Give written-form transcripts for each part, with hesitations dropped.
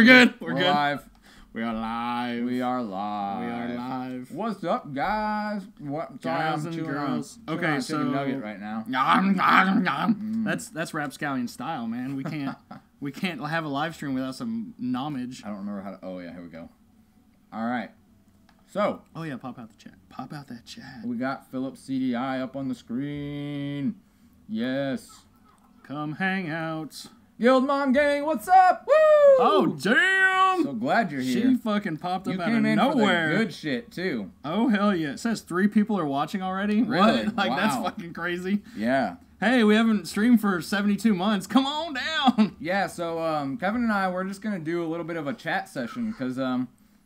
We're good. We're good. Live. We are live. We are live. We are live. What's up, guys? Guys and girls. Okay, so chicken nugget right now. That's Rapscallion style, man. We can't have a live stream without some knowledge. I don't remember how to. Oh yeah, here we go. All right. So. Oh yeah, pop out the chat. Pop out that chat. We got Philip CDI up on the screen. Yes. Come hang out. Guild Mom Gang, what's up? Woo! Oh damn! So glad you're here. She fucking popped up you out of came in nowhere. For the good shit too. Oh hell yeah! It says 3 people are watching already. Really? What? Like wow. That's fucking crazy. Yeah. Hey, we haven't streamed for 72 months. Come on down. Yeah. So Kevin and I, we're just gonna do a little bit of a chat session because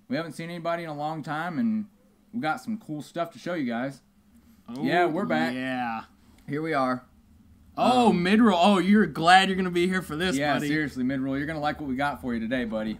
we haven't seen anybody in a long time and we got some cool stuff to show you guys. Oh, yeah, we're back. Yeah. Here we are. Oh, mid-roll. Oh, you're glad you're going to be here for this, yeah, buddy. Yeah, seriously, mid-roll. You're going to like what we got for you today, buddy.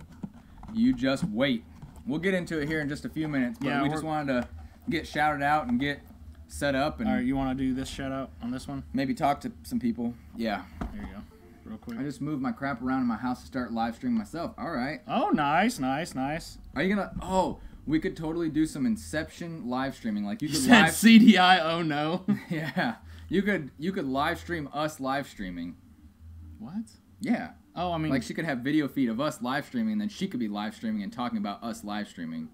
You just wait. We'll get into it here in just a few minutes, but we just wanted to get shouted out and get set up. And all right, you want to do this shout-out on this one? Maybe talk to some people. Yeah. There you go. Real quick. I just moved my crap around in my house to start live streaming myself. All right. Oh, nice, nice, nice. Are you going to... Oh, we could totally do some Inception live streaming. Like you could said CDI, oh no. Yeah. You could live stream us live streaming. What? Yeah. Oh, I mean, like she could have video feed of us live streaming, and then she could be live streaming and talking about us live streaming.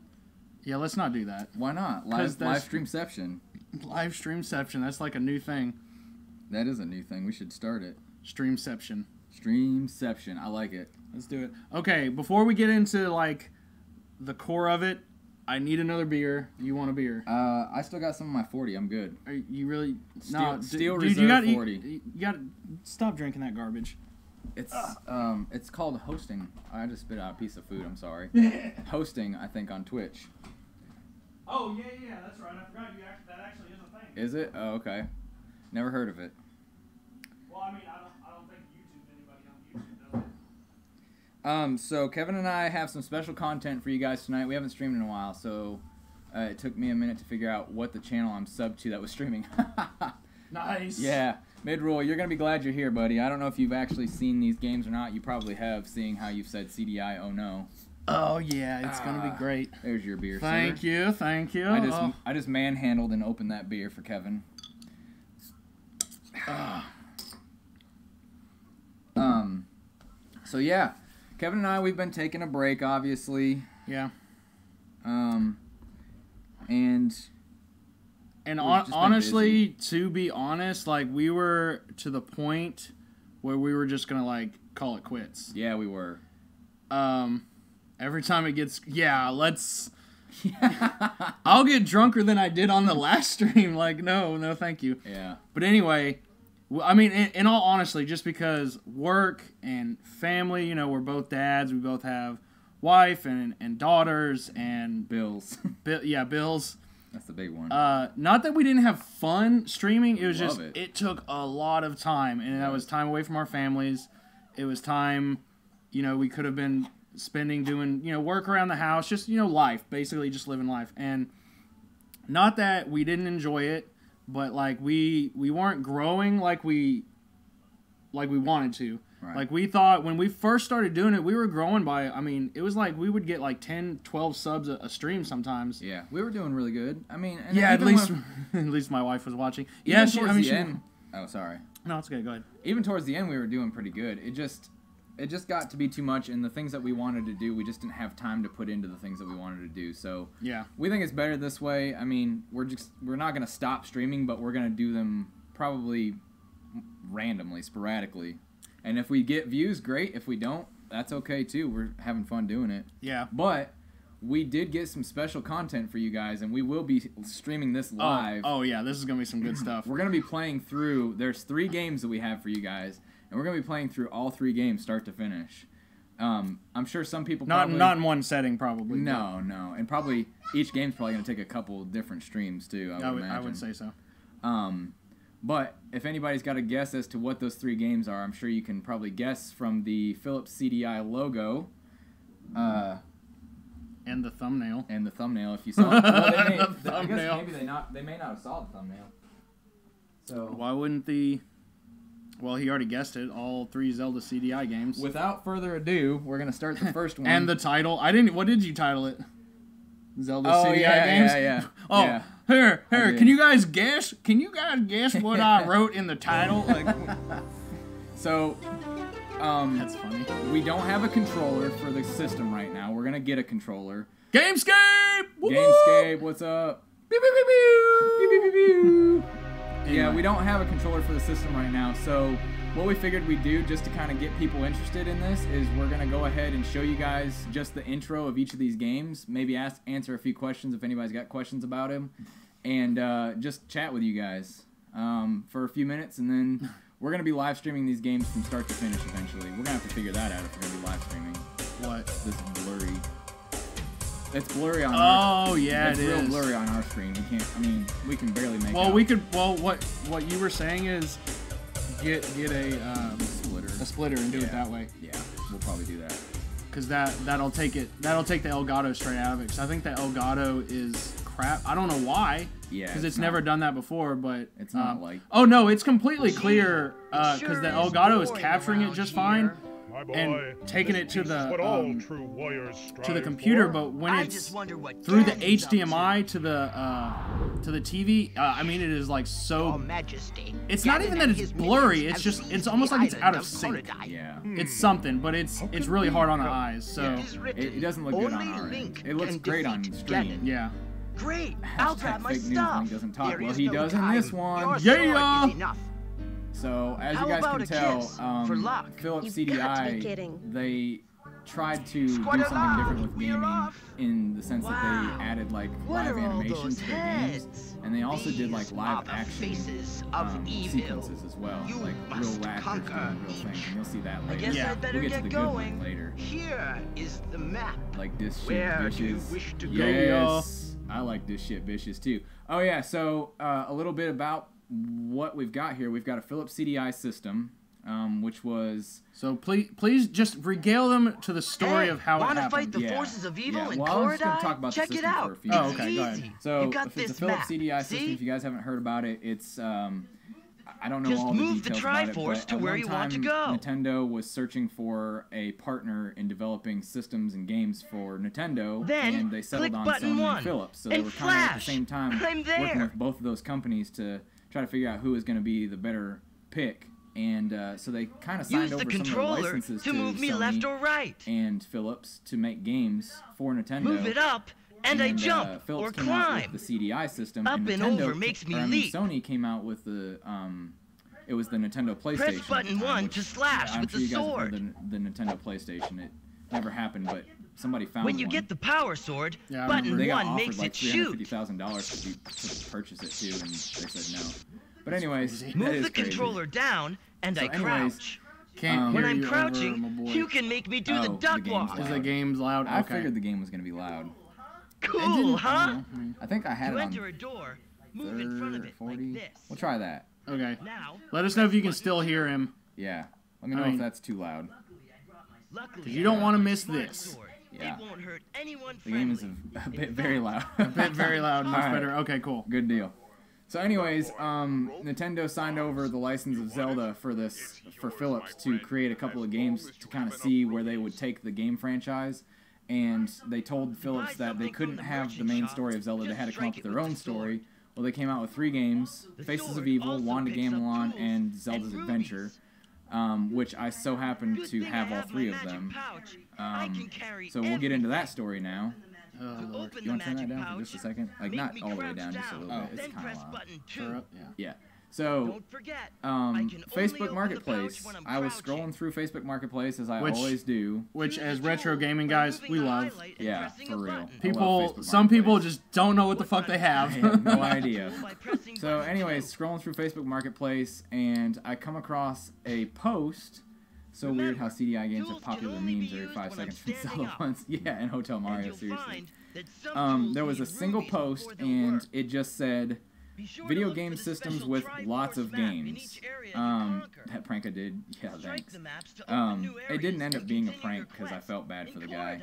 Yeah, let's not do that. Why not? Live streamception. Live streamception. That's like a new thing. That is a new thing. We should start it. Streamception. Streamception. I like it. Let's do it. Okay, before we get into like the core of it, I need another beer. You want a beer? I still got some of my 40. I'm good. Are you really? Steel dude, Reserve 40. You got to stop drinking that garbage. It's called hosting. I just spit out a piece of food. I'm sorry. Hosting, I think, on Twitch. Oh yeah, that's right. I forgot that actually is a thing. Is it? Oh, okay. Never heard of it. Well, I mean, I don't think anybody on YouTube does it. So Kevin and I have some special content for you guys tonight. We haven't streamed in a while, so it took me a minute to figure out what the channel I'm subbed to that was streaming. Nice. Yeah, mid-roll, you're going to be glad you're here, buddy. I don't know if you've actually seen these games or not. You probably have, seeing how you've said CDI, oh no. Oh, yeah, it's going to be great. There's your beer, Thank sir. Thank you. I just manhandled and opened that beer for Kevin. So yeah. Kevin and I, we've been taking a break, obviously. Yeah. And honestly, to be honest, like, we were to the point where we were just gonna, like, call it quits. Yeah, we were. Every time it gets... Yeah, let's... I'll get drunker than I did on the last stream. Like, no, thank you. Yeah. But anyway... I mean, in all honesty, just because work and family, you know, we're both dads, we both have wife and daughters and... Bills. Bills. That's the big one. Not that we didn't have fun streaming, it was it took a lot of time, and that was time away from our families. It was time, you know, we could have been spending doing, you know, work around the house, just, you know, life, basically just living life. And not that we didn't enjoy it, but like we weren't growing like we wanted to. Right. Like we thought when we first started doing it, we were growing by, I mean, it was like we would get like 10, 12 subs a stream sometimes. Yeah, we were doing really good. I mean, and yeah, at least my wife was watching. Yeah, Oh, sorry. No, it's okay. Go ahead. Even towards the end, we were doing pretty good. It just got to be too much, and the things that we wanted to do, we just didn't have time to put into the things that we wanted to do. So yeah, we think it's better this way. I mean, we're not gonna stop streaming, but we're gonna do them probably randomly, sporadically. And if we get views, great. If we don't, that's okay too. We're having fun doing it. Yeah. But we did get some special content for you guys, and we will be streaming this live. Oh yeah, this is gonna be some good stuff. We're gonna be playing through. There's 3 games that we have for you guys. And we're going to be playing through all 3 games, start to finish. I'm sure some people probably... Not in one setting, probably. No. And probably each game's probably going to take a couple different streams, too, I would imagine. I would say so. But if anybody's got a guess as to what those 3 games are, I'm sure you can probably guess from the Philips CDI logo. And the thumbnail. And the thumbnail, if you saw it. Well, I guess maybe they may not have saw the thumbnail. So why wouldn't the... Well, he already guessed it. All 3 Zelda CDI games. Without further ado, we're gonna start the first one. And the title. I didn't. What did you title it? Zelda CDI games. Yeah. Oh, yeah. here. Can you guys guess? What I wrote in the title? Like, so, that's funny. we don't have a controller for the system right now. We're gonna get a controller. Gamescape. Woo-hoo! Gamescape, what's up? Pew, pew, pew, pew. Pew, pew, pew, pew. Anyway. Yeah, we don't have a controller for the system right now, so what we figured we'd do just to kind of get people interested in this is we're going to go ahead and show you guys just the intro of each of these games, maybe answer a few questions if anybody's got questions about them, and just chat with you guys for a few minutes, and then we're going to be live streaming these games from start to finish eventually. We're going to have to figure that out if we're going to be live streaming. What? This is blurry. It's blurry on our yeah, it is. It's real blurry on our screen. We can't, I mean, we can barely make Well, out. what you were saying is get a splitter and do it that way. Yeah, we'll probably do that. Because that'll take the Elgato straight out of it. Because I think the Elgato is crap. I don't know why. Yeah. Because it's never done that before, but it's not like. Oh no, it's completely clear. Because the Elgato is capturing it just fine. And taking it to the computer, but when it's through the HDMI to the TV, I mean, it is like so. It's not even that it's blurry. It's almost like it's out of sync. Yeah. It's something, but it's really hard on the eyes. So it doesn't look good on our end. It looks great on stream. Yeah. Great. I'll grab my fake news stuff. when he doesn't talk. Well, he does in this one. Yeah. So, as you guys can tell, Philips CDI, they tried to do something different with gaming in the sense that they added like live animation to their games, and they also did like live action sequences as well, like real actors doing real things, and you'll see that later. Yeah, we'll get to the good one later. Here is the map. Like this shit bitches. Wish to Yes, I like this shit bitches too. Oh yeah, so a little bit about what we've got here. We've got a Philips CDI system, which was... So please just regale them to the story of how it happened. Want to fight the forces of evil in well, I'm just going to talk about the system for a few minutes. Oh, okay, go ahead. So it's a Philips CDI system. If you guys haven't heard about it, it's... I don't know just all the move details the about Triforce it, but to where you want to go. Nintendo was searching for a partner in developing systems and games for Nintendo, then and they settled on button Sony 1 and Philips. So and they were kind of at the flash. same time working with both of those companies to try to figure out who was going to be the better pick. And so they kind of signed over some of the licenses to move me Sony left or right. and Philips to make games for Nintendo. Move it up, and I jump Philips or came climb. out with the CDI system, Up and and Nintendo, over makes me leap. Sony came out with the it was the Nintendo PlayStation. Press button 1 to slash with the sword. I'm sure you guys have heard the Nintendo PlayStation. It never happened, but somebody found When you one. get the power sword, Yeah, button They got 1 offered makes like it shoot. $350,000 to purchase it too, and they said no. But anyways, that Move is the crazy. controller down, and I crouch. Can't When hear I'm you over, crouching, my boy. you can make me do Oh, the the duck game's walk. loud. Is the game's loud? I Okay. figured the game was going to be loud. Cool, huh? I think I had To it enter on a door, move in front of it 40. like this. We'll try that. Okay. Now, Let us know if you can still hear him. Yeah. Let me know I mean- if that's too loud. luckily, You don't I want to have a miss smart this. sword. Yeah. It won't hurt anyone The game is friendly. a bit very loud. A bit very loud, much Alright. better. Okay, cool. Good deal. So anyways, Nintendo signed over the license of Zelda for Philips to create a couple of games to kind of see where they would take the game franchise. And they told Philips that they couldn't have the main story of Zelda. They had to come up with their own story. Well, they came out with 3 games: Faces of Evil, Wand of Gamelon, and Zelda's Adventure, which I so happen to have all 3 of them. So we'll get into that story now. Oh, Lord. You want to turn that down for just a second? Like, not all the way down, just a little bit. It's kind of loud. Turn up, yeah. Yeah. So, Don't forget, I can only Facebook open the Marketplace. pouch when I'm I was crouching. scrolling through Facebook Marketplace as I Which- always do. Which, as retro gaming guys, we love. Yeah, for real. People, Facebook some people Marketplace. just don't know what the fuck they I have. have no idea. By pressing So, button anyways, scrolling through Facebook Marketplace, and I come across a post. So weird how CDI games have popular memes every 5 seconds from Zelda ones. Yeah, and Hotel and Mario, you'll seriously. find that some tools There was a need single rubies post, before they'll and work. it just said, Be sure to video look game for the systems special with Triforce lots of map in games. each area you conquer. That prank I did. Yeah, Strike thanks. the maps to open new It didn't areas end up and being a continue your prank because I quest felt bad in for the guy.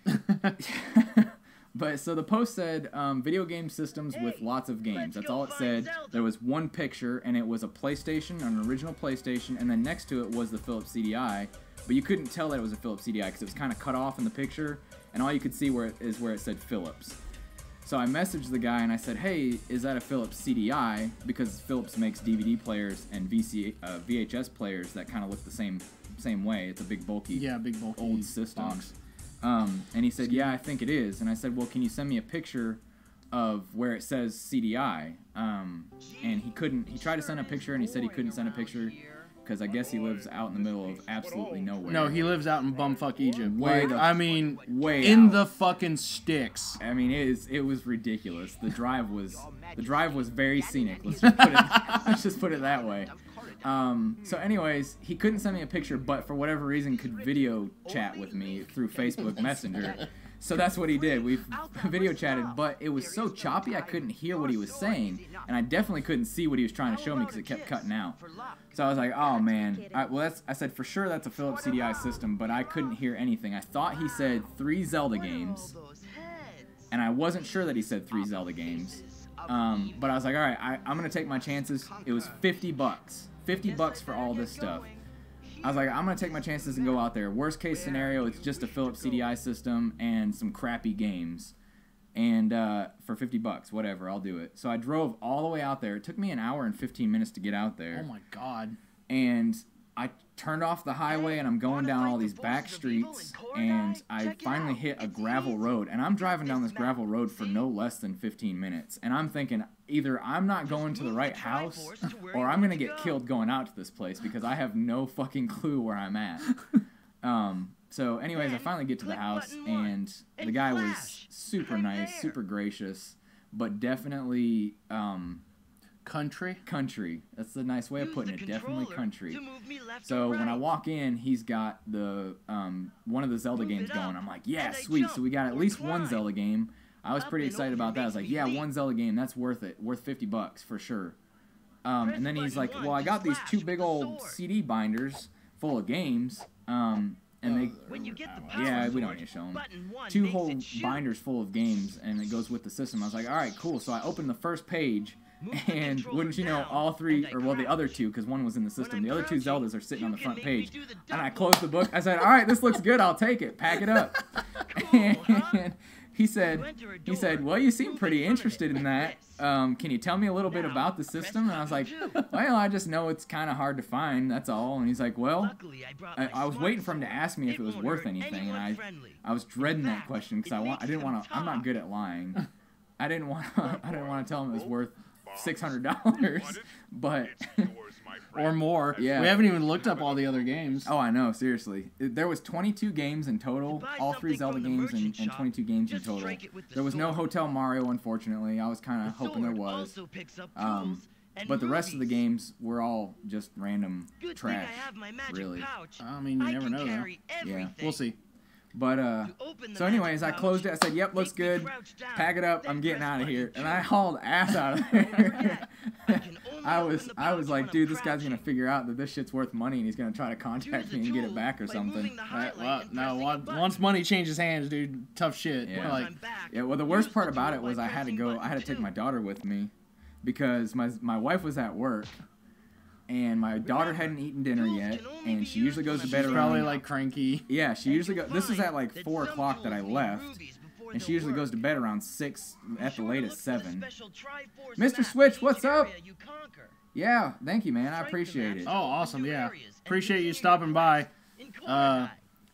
Korodai. But so the post said video game systems with lots of games. That's all it said. There was one picture, and it was a PlayStation, an original PlayStation, and then next to it was the Philips CDI. But you couldn't tell that it was a Philips CDI because it was kind of cut off in the picture, and all you could see where it said Philips. So I messaged the guy and I said, "Hey, is that a Philips CDI?" Because Philips makes DVD players and VHS players that kind of look the same way. It's a big bulky old system. Box. And he said, "Yeah, I think it is." And I said, "Well, can you send me a picture of where it says CDI?" And he couldn't. He tried to send a picture, and he said he couldn't send a picture because I guess he lives out in the middle of absolutely nowhere. No, he lives out in bumfuck Egypt. Way in out. the fucking sticks. I mean, it was ridiculous. The drive was very scenic. Let's just put it that way. So anyways, he couldn't send me a picture, but for whatever reason could video chat with me through Facebook Messenger. So that's what he did. We video chatted, but it was so choppy I couldn't hear what he was saying, and I definitely couldn't see what he was trying to show me because it kept cutting out. So I was like, oh man. I said for sure that's a Philips CDI system, but I couldn't hear anything. I thought he said 3 Zelda games, and I wasn't sure that he said 3 Zelda games. But I was like, all right, I'm gonna take my chances. It was $50. $50 for all this stuff. I was like, I'm going to take my chances and go out there. Worst case scenario, it's just a Philips CDI system and some crappy games. And for $50, whatever, I'll do it. So I drove all the way out there. It took me an hour and 15 minutes to get out there. Oh my God. And I turned off the highway and I'm going down all these back streets. And I finally hit a gravel road. And I'm driving down this gravel road for no less than 15 minutes. And I'm thinking, either I'm not going to the right house or I'm going to get killed going out to this place because I have no fucking clue where I'm at. So anyways, I finally get to the house and the guy was super nice, super gracious, but definitely country. That's the nice way of putting it. Definitely country. So when I walk in, he's got the one of the Zelda games going. I'm like, yeah, sweet. So we got at least one Zelda game. I was pretty excited about that. I was like, yeah, one Zelda game, that's worth it. Worth $50 for sure. And then he's like, well, I got these 2 big old CD binders full of games. And they, yeah, we don't need to show them. 2 whole binders full of games, and it goes with the system. I was like, all right, cool. So I opened the first page, and wouldn't you know, all 3, or well, the other 2, because one was in the system. The other 2 Zeldas are sitting on the front page. And I closed the book. I said, all right, this looks good. I'll take it. Pack it up. And he said, well, you seem pretty interested in that. Can you tell me a little bit about the system? And I was like, well, I just know it's kind of hard to find, that's all. And he's like, well, I was waiting for him to ask me if it was worth anything, and I was dreading that question because I didn't want to. I'm not good at lying. I didn't want to tell him it was worth $600, but or more. Yeah. We haven't even looked up all the other games. Oh, I know, seriously. There was 22 games in total, all 3 Zelda games and 22 games in total. There was no Hotel Mario, unfortunately. I was kind of hoping there was. But the rest of the games were all just random trash, really. I mean, you never know, though. Yeah. We'll see. But, so anyways, I closed it. I said, yep, looks good. Pack it up. I'm getting out of here. And I hauled ass out of there. I was like, dude, this guy's going to figure out that this shit's worth money and he's going to try to contact me and get it back or something. Well, no, once money changes hands, dude, tough shit. Yeah. Well, the worst part about it was I had to take my daughter with me because my wife was at work. And my daughter hadn't eaten dinner yet, and she usually goes to bed around... probably, like, cranky. Yeah, she usually goes... This is at, like, 4 o'clock that I left, and she usually goes to bed around 6, at the latest 7. Mr. Switch, what's up? Yeah, thank you, man. I appreciate it. Oh, awesome, yeah. Appreciate you stopping by.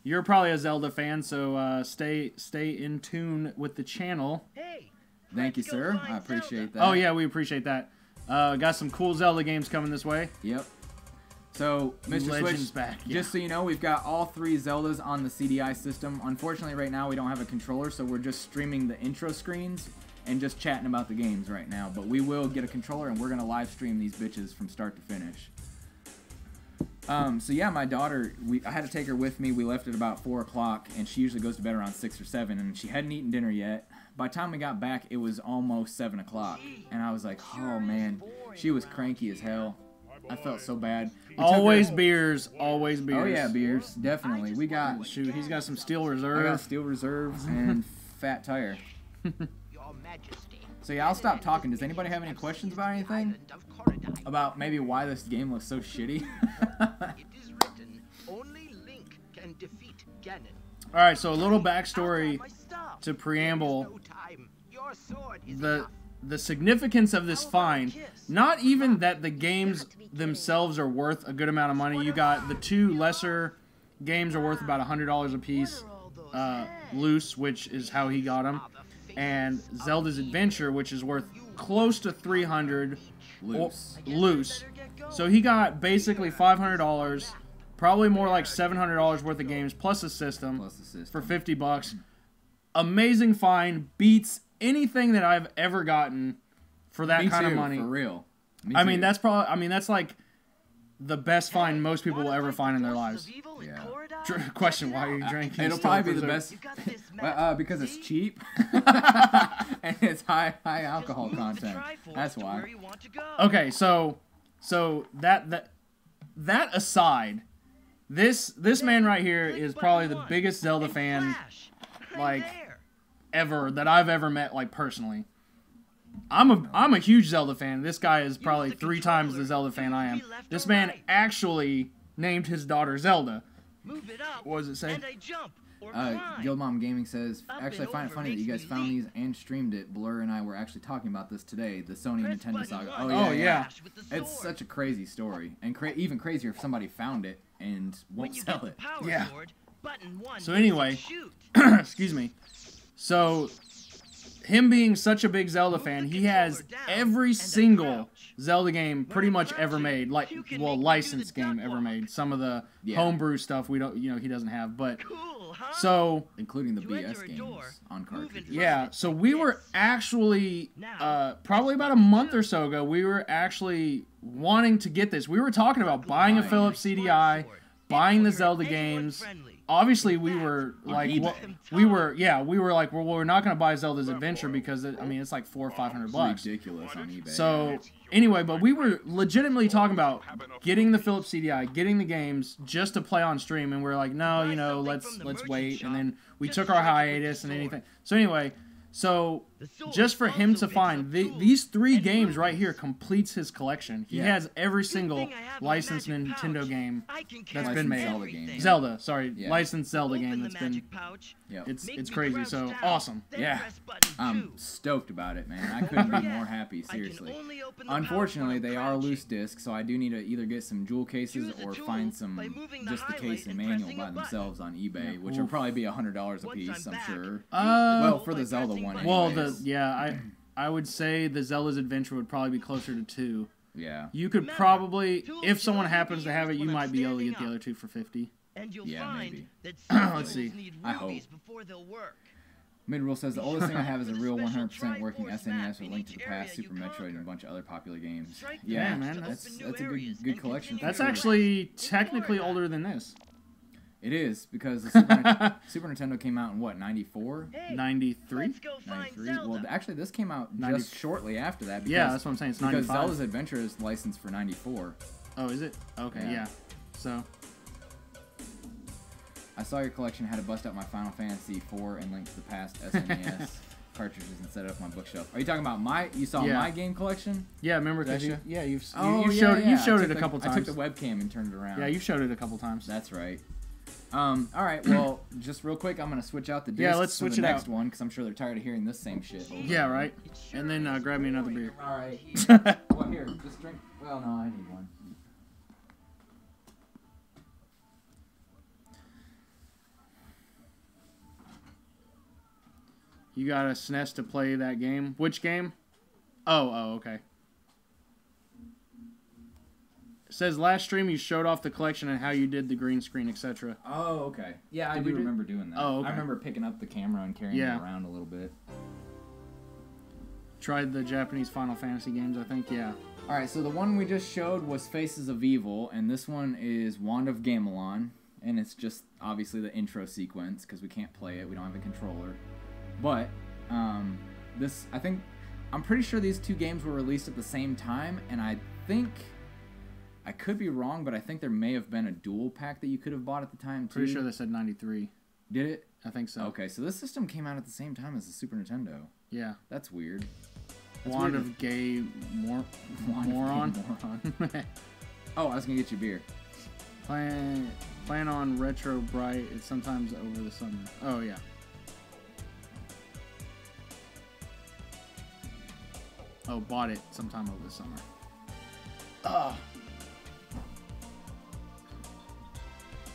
You're probably a Zelda fan, so stay in tune with the channel. Thank you, sir. I appreciate that. Oh, yeah, we appreciate that. Got some cool Zelda games coming this way. Yep. So, Mr. Legends Switch, back, yeah. just so you know, we've got all 3 Zeldas on the CDI system. Unfortunately, right now, we don't have a controller, so we're just streaming the intro screens and just chatting about the games right now. But we will get a controller, and we're going to live stream these bitches from start to finish. So, yeah, my daughter, I had to take her with me. We left at about 4 o'clock, and she usually goes to bed around 6 or 7, and she hadn't eaten dinner yet. By the time we got back, it was almost 7 o'clock, and I was like, oh, man, she was cranky as hell. I felt so bad. Always beers. Always beers. Oh, yeah, beers. Definitely. We got... Shoot, he's got some Steel Reserve. I got Steel Reserves and Fat Tire. Your Majesty. So yeah, I'll stop talking. Does anybody have any questions about anything? About maybe why this game looks so shitty? It is written, only Link can defeat Ganon. All right, so a little backstory My staff. to preamble. There is no time. Your sword is The enough. the significance of this fine, not even that the games themselves are worth a good amount of money. You got the two lesser games are worth about $100 a piece, loose, which is how he got them, and Zelda's Adventure, which is worth close to 300 loose. So he got basically $500, probably more like $700 worth of games plus a system for $50. Amazing find, beats anything that I've ever gotten for that kind of money. For real. I mean, that's probably. I mean, that's like the best find most people will ever find in their lives. Yeah. Question: Why are you drinking? It'll probably be the best. Because it's cheap and it's high alcohol content. That's why. Okay, so that aside, this man right here is probably the biggest Zelda fan like ever that I've ever met, like personally. I'm a huge Zelda fan. This guy is probably 3 times the Zelda fan I am. This man actually named his daughter Zelda. Move it up, What does it say? and I jump or climb. Guildmom Gaming says, actually, I find it funny that you guys found these and streamed it. Blur and I were actually talking about this today, the Sony Press Nintendo button saga. one Oh, to yeah. dash with the It's sword. such a crazy story. And even crazier if somebody found it and When won't you sell get the it. power Yeah. sword, button 1 So makes it anyway, shoot. excuse me. So, him being such a big Zelda fan, he has every single Zelda game pretty much ever made, like, well, licensed game ever made. Some of the homebrew stuff he doesn't have, but Cool, huh? so Including the You BS enter a games door, on move cartridges. in yeah, so we were actually probably about a month or so ago, we were actually wanting to get this. We were talking about buying a Philips CDI, buying the Zelda games. Obviously, we were like, we were like, well, we're not going to buy Zelda's Adventure because it's like $400 or $500. Ridiculous on eBay. So anyway, but we were legitimately talking about getting the Philips CDI, getting the games just to play on stream, and we're like, no, let's wait. And then we took our hiatus and anything. So anyway, so just for him to find these 3 games right here completes his collection. He has every single licensed Nintendo game that's been made. Zelda games. Zelda, sorry, Yeah. licensed Zelda game that's been. Yep. It's crazy. So awesome. Yeah. I'm stoked about it, man. I couldn't be more happy, seriously. Unfortunately, they are loose discs, so I do need to either get some jewel cases or find some just the case and manual by themselves on eBay, which will probably be $100 a piece, I'm sure. Well, for the Zelda one, Well, anyways. I would say the Zelda's Adventure would probably be closer to 2. Yeah. You could probably, if someone happens to have it, you might be able to get the other 2 for 50. And you'll Yeah, find maybe. that Let's see. need I hope. rubies before they'll work. Midrule says, the oldest thing I have is a real 100% working SNES with Link to the Past, Super Metroid, and a bunch of other popular games. Yeah, Yeah, man, that's a good collection. for That's sure. actually technically older than this. It is, because the Super Nintendo came out in, what, 94? Hey, 93? let's go find 93? Zelda. Well, actually, this came out 90 just shortly after that. Because, Yeah, that's what I'm saying. It's because 95. Zelda's Adventure is licensed for 94. Oh, is it? Okay, Yeah. yeah. So, I saw your collection had to bust out my Final Fantasy IV and Link to the Past SNES cartridges and set it up on my bookshelf. Are you talking about you saw Yeah. my game collection? yeah, remember, Did I because show- you've Oh, showed yeah. you've showed I it took a couple I times. took the webcam and turned it around. Yeah, you've showed it a couple times. That's right. All right, well, just real quick, I'm going to switch out the discs Yeah, let's for switch the it next out. one, because I'm sure they're tired of hearing this same shit. Yeah, right. And then grab me another beer. All right. Well, here, just drink. Well, no, I need one. You got a SNES to play that game. Which game? Oh, okay. It says last stream you showed off the collection and how you did the green screen, etc. Oh, okay. Yeah, I Did do we do- remember doing that. Oh, okay. I remember picking up the camera and carrying Yeah. it around a little bit. Tried the Japanese Final Fantasy games, I think. Yeah. All right, so the one we just showed was Faces of Evil, and this one is Wand of Gamelon, and it's just obviously the intro sequence because we can't play it. We don't have a controller. But I'm pretty sure these 2 games were released at the same time, and I think I could be wrong, but I think there may have been a dual pack that you could have bought at the time too. Pretty sure they said 93. Did it? I think so. Okay, so this system came out at the same time as the Super Nintendo. Yeah. That's weird. Wand of Gay Moron. Oh, I was gonna get you beer. Plan on Retro Bright. It's sometimes over the summer. Oh, yeah. Oh, bought it sometime over the summer. Ugh.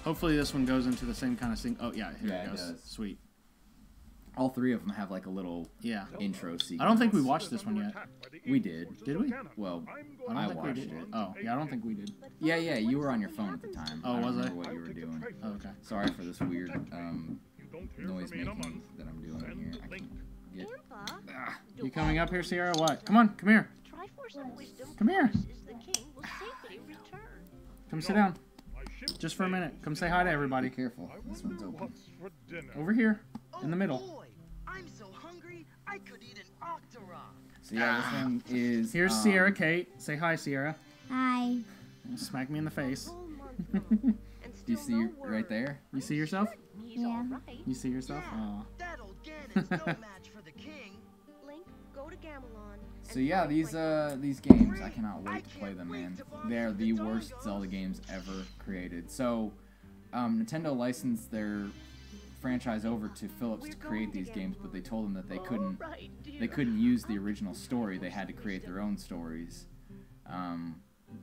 Hopefully this one goes into the same kind of thing. Oh, yeah, here it goes. Does. Sweet. All three of them have like a little Yeah. intro sequence. I don't think we watched this one yet. We did. Did we? Well, I I don't think we watched did. it. Oh, yeah, I don't think we did. Yeah, you were on your phone at the time. Oh, I don't was I? remember what you were doing. Oh, okay. Sorry for this weird noise making that I'm doing here. I can't get. Ah. You coming up here, Sierra? What? Come on, come here. Come here. Come sit down. Just for a minute. Come say hi to everybody. Be careful. This one's open. Over here, in the middle. Boy, I'm so hungry I could eat an octorok. So yeah, this one is. Here's Sierra Kate. Say hi, Sierra. Hi. Smack me in the face. Do you see right there? You see yourself? Yeah. You see yourself? Aw. That old Ganon's no match for the king. Link, go to Gamelon. So yeah, these games, I cannot wait to play them, man. They're the worst Zelda games ever created. So, Nintendo licensed their franchise over to Philips to create these games, but they told them that they couldn't use the original story. They had to create their own stories,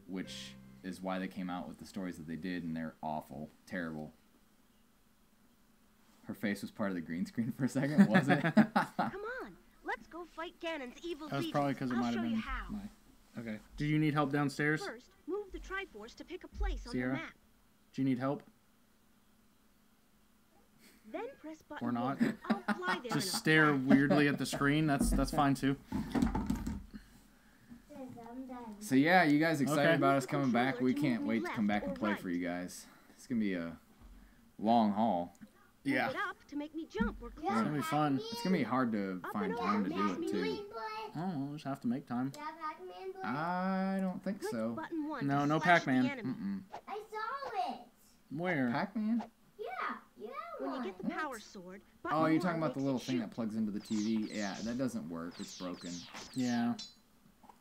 which is why they came out with the stories that they did, and they're awful, terrible. Her face was part of the green screen for a second, was it? Come on, let's go fight Ganon's evil That was legions. probably because it I'll might show have you been how. my... Okay. Do you need help downstairs? First, move the Triforce to pick a place on Sierra? the map. Do you need help? Then press button Or not? 1. I'll fly there Just in a stare flash. weirdly at the screen. That's fine too. So yeah, you guys excited Okay. about us coming back? We can't wait to come back and play for you guys. It's gonna be a long haul. Yeah. Move it up to make me jump or It's climb. gonna be fun. It's gonna be hard to find time to do it too. Oh, we'll just have to make time. I don't think Click so. button 1 No, to no slash the Pac-Man. enemy. I saw it. Where? Pac-Man? Yeah, When you get the power sword, button Oh, you're 1 talking about the makes little it thing shoot. that plugs into the TV? Yeah, that doesn't work. It's broken. Yeah.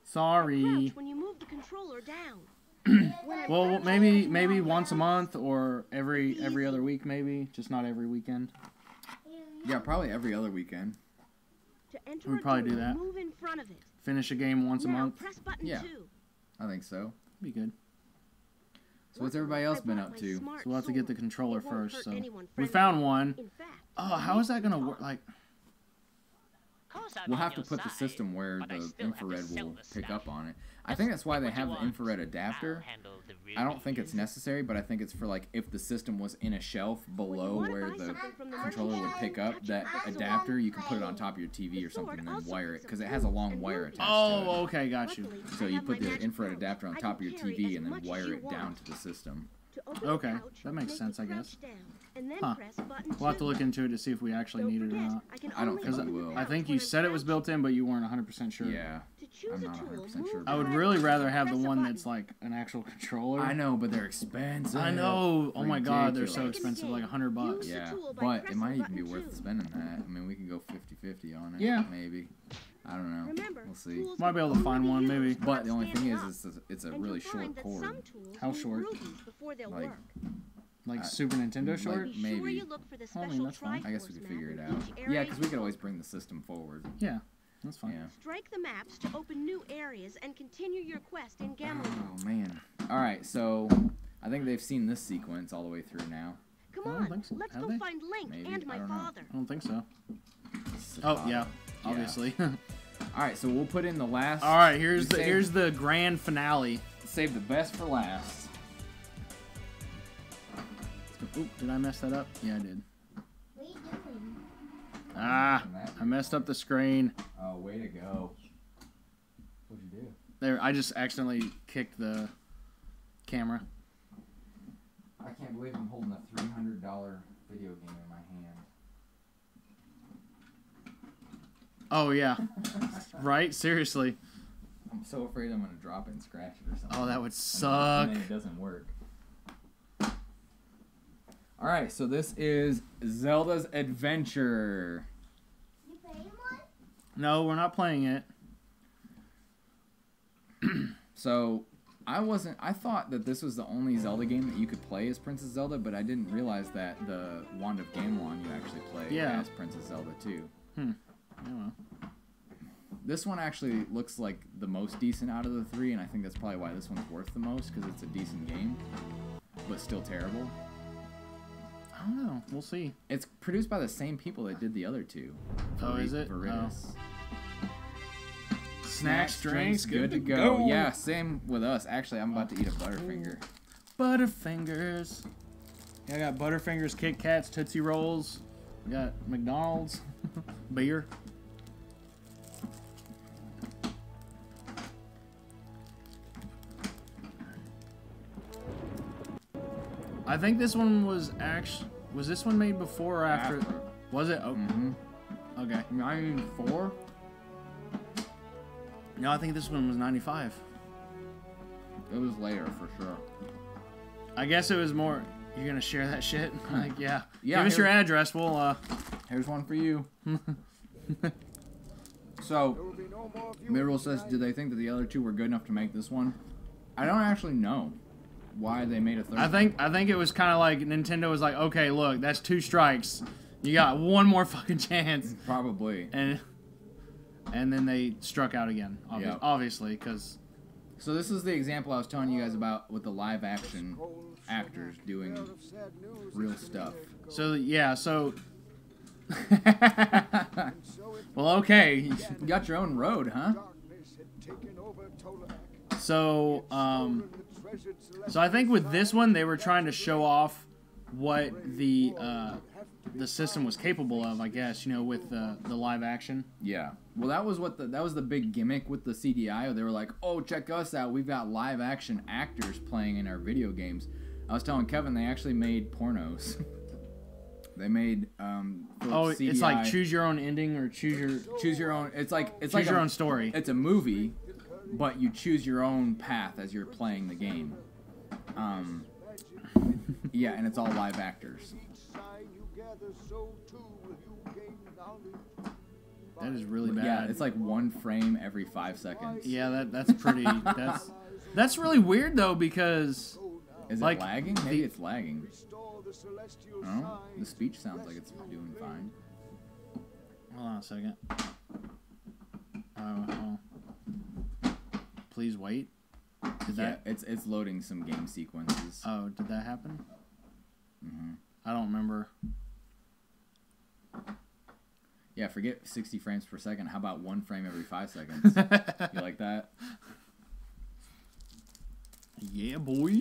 Sorry. Crouch when you move the controller down. Well, maybe once a month or every other week, maybe. Just not every weekend. Yeah, probably every other weekend. To enter We'd a probably do door, that. move in front of it. Finish a game once a Now month. press button Yeah. 2. I think so. Be good. So what's everybody else been up to? So we'll have to get the controller It won't first. hurt So anyone we friendly. found one. In fact, Oh, how is that gonna work? Like, We'll have to put the system where the infrared will pick up on it. I think that's why they have the infrared adapter. I don't think it's necessary, but I think it's for like if the system was in a shelf below where the controller would pick up that adapter, you can put it on top of your TV or something and then wire it because it has a long wire attached to it. oh, okay, got you. luckily, So I you have put my the magic infrared pouch. adapter on I top of can your carry TV as and then much as wire you it down want. to the system. To open Okay, the pouch, that makes make sense, the I guess. crouch down, and then Huh. press button We'll have to 2. look into it to see if we actually Don't need it or forget, not. I can I don't only think open we the will. I pouch think when you I'm said it was crouched. built in, but you weren't 100% sure. Yeah. To choose I'm a not tool, 100% move sure. the I would right really button rather and have the press a one button. that's like an actual controller. I know, but they're expensive. I know. Oh my god, they're so Ridiculous. expensive, like $100. Use the Yeah, tool by but it pressing might even be button worth 2. spending that. I mean, we can go 50-50 on it. Yeah. Maybe. I don't know. Remember, We'll see. tools Might be able to can find only one, be maybe. used But while the only thing standing is, up. it's a And really you'll find short that cord. some tools How need short? rubies before they'll Like, work. Like Super Nintendo like- short? Be sure maybe. you look for the I mean, special that's fine. I guess we Triforce could figure it map out. in each Yeah, area because we you could always bring the system forward. Yeah, that's fine. Yeah. Strike the maps to open new areas and continue your quest in Gamelon. Oh, man. All right, so I think they've seen this sequence all the way through now. Come I don't on, think so. let's Have go they? find Link Maybe, and I my don't know. father. I don't think so. This is Oh, hot. yeah, obviously. All right, so we'll put in the last. All right, here's we the saved- grand finale. Save the best for last. Oop, did I mess that up? Yeah, I did. What are you doing? Ah, I messed up the screen. Oh, way to go. What'd you do? There, I just accidentally kicked the camera. I can't believe I'm holding a $300 video game in my hand. Oh yeah, right? Seriously. I'm so afraid I'm gonna drop it and scratch it or something. Oh, that would And suck. then it doesn't work. All right, so this is Zelda's Adventure. You playing one? No, we're not playing it. So, I thought that this was the only Zelda game that you could play as Princess Zelda, but I didn't realize that the Wand of Gamelon you actually play as Princess Zelda too. Oh, well. This one actually looks like the most decent out of the three, and I think that's probably why this one's worth the most, because it's a decent game, but still terrible. I don't know. We'll see. It's produced by the same people that did the other two. Oh, is it? Veritas. Snacks, drinks, good to go. Yeah, same with us. Actually, I'm about to eat a Butterfinger. Butterfingers. Yeah, I got Butterfingers, Kit Kats, Tootsie Rolls. We got McDonald's. Beer. I think this one was actually... Was this one made before or after? Was it? Oh. Mm-hmm. Okay. 94? No, I think this one was 95. It was later, for sure. I guess it was more... You're going to share that shit? Like, yeah. Yeah. Give us your address. We'll, Here's one for you. So, Midroll says, did they think that the other two were good enough to make this one? I don't actually know why they made a third one. I think it was kind of like Nintendo was like, okay, look, that's 2 strikes. You got one more fucking chance. Probably. And then they struck out again, obviously, because... So this is the example I was telling you guys about with the live action actors doing real stuff. So, yeah, so... Well, okay. You got your own road, huh? So, so I think with this one, they were trying to show off what the system was capable of, I guess, you know, with the live action. Yeah. Well, that was the big gimmick with the CDI. They were like, "Oh, check us out. We've got live action actors playing in our video games." I was telling Kevin they actually made pornos. They made CDI. It's like choose your own ending or choose your own. It's like your own story. It's a movie, but you choose your own path as you're playing the game. Yeah, and it's all live actors. That is really bad. Yeah, it's like 1 frame every 5 seconds. Yeah, that's pretty. That's really weird though, because is it like lagging? Maybe it's lagging. Oh, the speech sounds like it's doing fine. Hold on a second. Please wait. It's loading some game sequences. Oh, did that happen? Mm-hmm. I don't remember. Yeah, forget 60 frames per second. How about 1 frame every 5 seconds? You like that? Yeah, boy.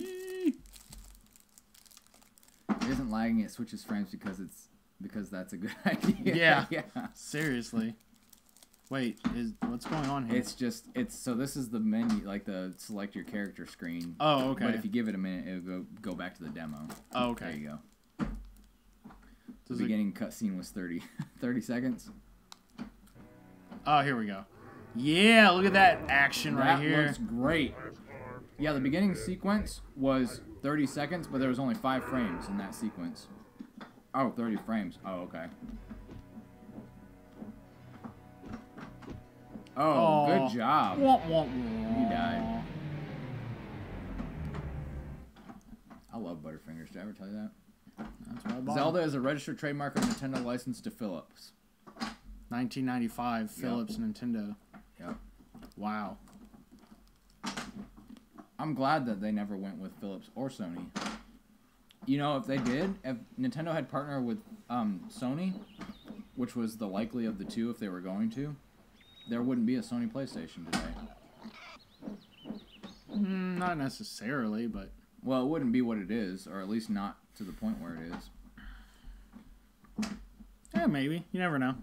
It isn't lagging. It switches frames because that's a good idea. Yeah. Yeah. Seriously. Wait, what's going on here? So this is the menu, like the select your character screen. Oh, okay. But if you give it a minute, it'll go back to the demo. Oh, okay. There you go. The beginning cutscene was 30 seconds. Oh, here we go. Yeah, look at that action right here. That looks great. Yeah, the beginning sequence was 30 seconds, but there was only 5 frames in that sequence. Oh, 30 frames. Oh, okay. Oh, good job. You died. I love Butterfingers. Did I ever tell you that? That's what I bought. Zelda is a registered trademark of Nintendo licensed to Philips. 1995, Philips, Nintendo. Yep. Wow. I'm glad that they never went with Philips or Sony. You know, if they did, if Nintendo had partnered with Sony, which was the likely of the two if they were going to, there wouldn't be a Sony PlayStation today. Not necessarily, but... Well, it wouldn't be what it is, or at least not to the point where it is. Yeah, maybe. You never know.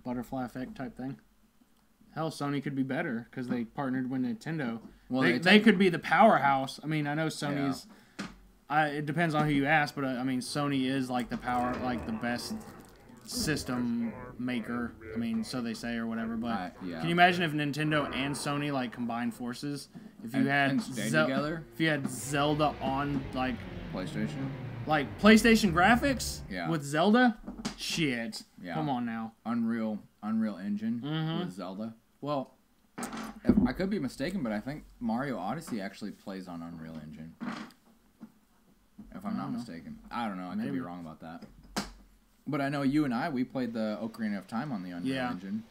Butterfly effect type thing. Hell, Sony could be better because they partnered with Nintendo. Well, they could be the powerhouse. I mean, I know Sony's... Yeah. It depends on who you ask, but I mean, Sony is like the the best system maker. I mean, so they say or whatever. But yeah. Can you imagine if Nintendo and Sony like combined forces? If you had together? If you had Zelda on like PlayStation, like PlayStation graphics with Zelda, Shit. Yeah. Come on now. Unreal Engine Mhm. with Zelda. Well, I could be mistaken, but I think Mario Odyssey actually plays on Unreal Engine. If I'm not mistaken. I don't know. I could be Maybe. wrong about that. But I know you and we played the Ocarina of Time on the Unreal Engine.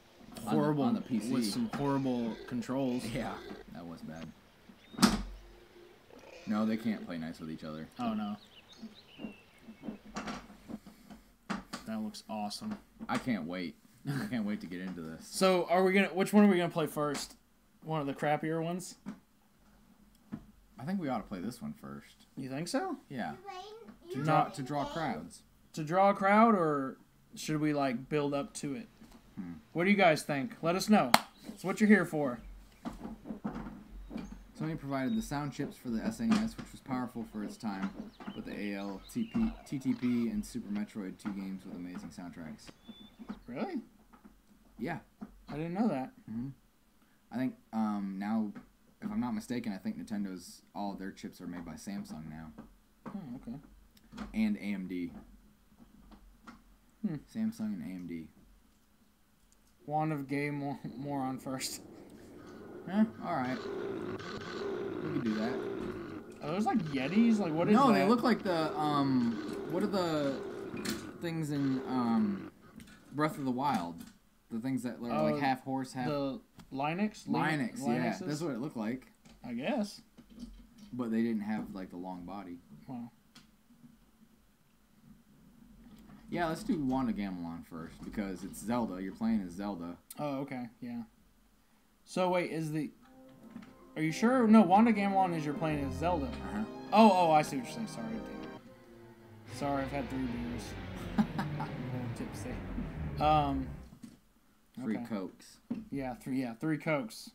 Horrible. On the PC. With some horrible controls. Yeah, that was bad. No, they can't play nice with each other. Oh, no. That looks awesome. I can't wait. I can't wait to get into this. So, which one are we gonna play first? One of the crappier ones? I think we ought to play this one first. You think so? Yeah. You To draw crowds. To draw a crowd, or should we, like, build up to it? What do you guys think? Let us know. It's what you're here for. Sony provided the sound chips for the SNES, which was powerful for its time, with the TTP, and Super Metroid, 2 games with amazing soundtracks. Really? Yeah. I didn't know that. I think now, if I'm not mistaken, I think Nintendo's, all of their chips are made by Samsung now. Oh, okay. And AMD. Samsung and AMD. Wand of Game Moron first. Alright. We can do that. Are those like Yetis? Like, what is that? No, they look like the, what are the things in, Breath of the Wild? The things that are like half horse, half... The Linux? Linux, yeah. Linuxes? That's what it looked like. I guess. But they didn't have, like, the long body. Wow. Yeah, let's do Wand of Gamelon first, because it's Zelda. You're playing as Zelda. Oh, okay, yeah. So, wait, are you sure? No, Wand of Gamelon is you're playing as Zelda. Oh, I see what you're saying. Sorry, dude. Sorry, I've had 3 beers. I'm a little tipsy. Three Okay. Cokes. Yeah, 3 Cokes.